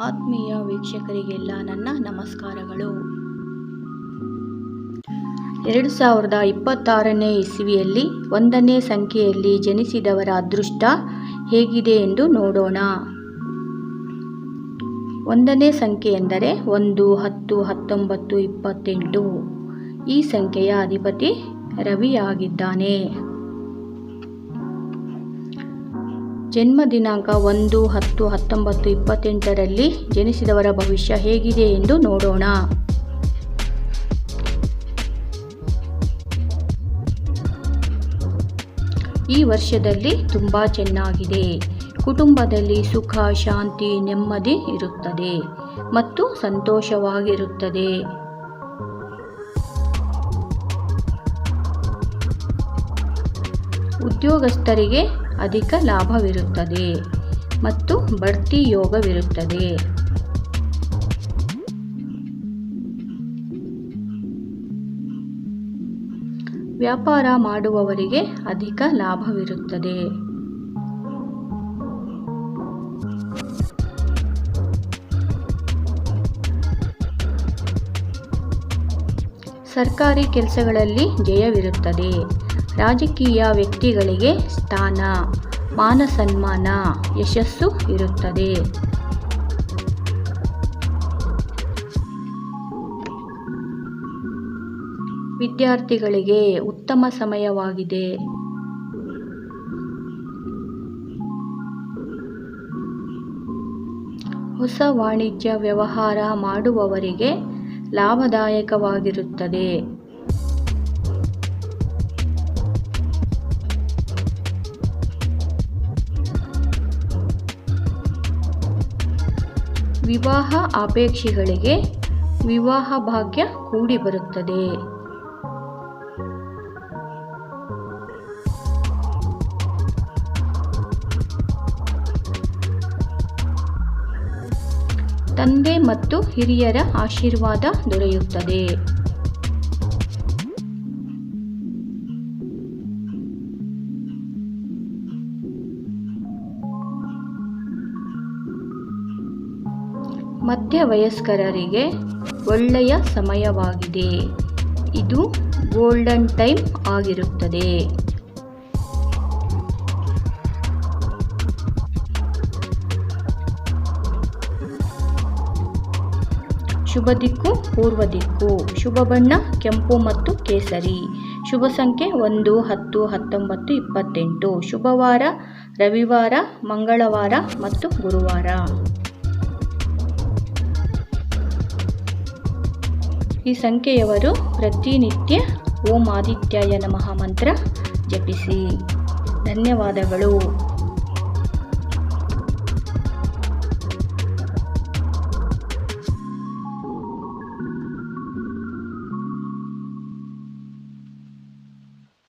ಆತ್ಮೀಯ ವೀಕ್ಷಕರಿಗೆಲ್ಲ ನನ್ನ ನಮಸ್ಕಾರಗಳು. 2026ನೇ ಇಸವಿಯಲ್ಲಿ 1ನೇ ಸಂಖ್ಯೆಯಲ್ಲಿ ಜನಿಸಿದವರ ಅದೃಷ್ಟ ಹೇಗಿದೆ ಎಂದು ನೋಡೋಣ. 1ನೇ ಸಂಖ್ಯೆ ಎಂದರೆ 1, 10, 19, 28. ಈ ಸಂಖ್ಯೆಯ ಅಧಿಪತಿ ರವಿಯಾಗಿದ್ದಾನೆ. ಜನ್ಮ ದಿನಾಂಕ 1, 10, 19, 28ರಲ್ಲಿ ಜನಿಸಿದವರ ಭವಿಷ್ಯ ಹೇಗಿದೆ ಎಂದು ನೋಡೋಣ. ಈ ವರ್ಷದಲ್ಲಿ ತುಂಬ ಚೆನ್ನಾಗಿದೆ. ಕುಟುಂಬದಲ್ಲಿ ಸುಖ, ಶಾಂತಿ, ನೆಮ್ಮದಿ ಇರುತ್ತದೆ ಮತ್ತು ಸಂತೋಷವಾಗಿರುತ್ತದೆ. ಉದ್ಯೋಗಸ್ಥರಿಗೆ ಅಧಿಕ ಲಾಭವಿರುತ್ತದೆ ಮತ್ತು ಬಡ್ತಿ ಯೋಗವಿರುತ್ತದೆ. ವ್ಯಾಪಾರ ಮಾಡುವವರಿಗೆ ಅಧಿಕ ಲಾಭವಿರುತ್ತದೆ. ಸರ್ಕಾರಿ ಕೆಲಸಗಳಲ್ಲಿ ಜಯವಿರುತ್ತದೆ. ರಾಜಕೀಯ ವ್ಯಕ್ತಿಗಳಿಗೆ ಸ್ಥಾನ, ಮಾನ ಸನ್ಮಾನ, ಯಶಸ್ಸು ಇರುತ್ತದೆ. ವಿದ್ಯಾರ್ಥಿಗಳಿಗೆ ಉತ್ತಮ ಸಮಯವಾಗಿದೆ. ಹೊಸ ವಾಣಿಜ್ಯ ವ್ಯವಹಾರ ಮಾಡುವವರಿಗೆ ಲಾಭದಾಯಕವಾಗಿರುತ್ತದೆ. ವಿವಾಹ ಆಪೇಕ್ಷಿಗಳಿಗೆ ವಿವಾಹ ಭಾಗ್ಯ ಕೂಡಿ ಬರುತ್ತದೆ. ತಂದೆ ಮತ್ತು ಹಿರಿಯರ ಆಶೀರ್ವಾದ ದೊರೆಯುತ್ತದೆ. ಮಧ್ಯವಯಸ್ಕರಿಗೆ ಒಳ್ಳೆಯ ಸಮಯವಾಗಿದೆ. ಇದು ಗೋಲ್ಡನ್ ಟೈಮ್ ಆಗಿರುತ್ತದೆ. ಶುಭ ದಿಕ್ಕು ಪೂರ್ವ ದಿಕ್ಕು. ಶುಭ ಬಣ್ಣ ಕೆಂಪು ಮತ್ತು ಕೇಸರಿ. ಶುಭ ಸಂಖ್ಯೆ 1, 10, 19, 28. ಶುಭವಾರ ರವಿವಾರ, ಮಂಗಳವಾರ ಮತ್ತು ಗುರುವಾರ. ಈ ಸಂಖ್ಯೆಯವರು ಪ್ರತಿನಿತ್ಯ ಓಂ ಆದಿತ್ಯಾಯ ನಮಃ ಮಂತ್ರ ಜಪಿಸಿ. ಧನ್ಯವಾದಗಳು.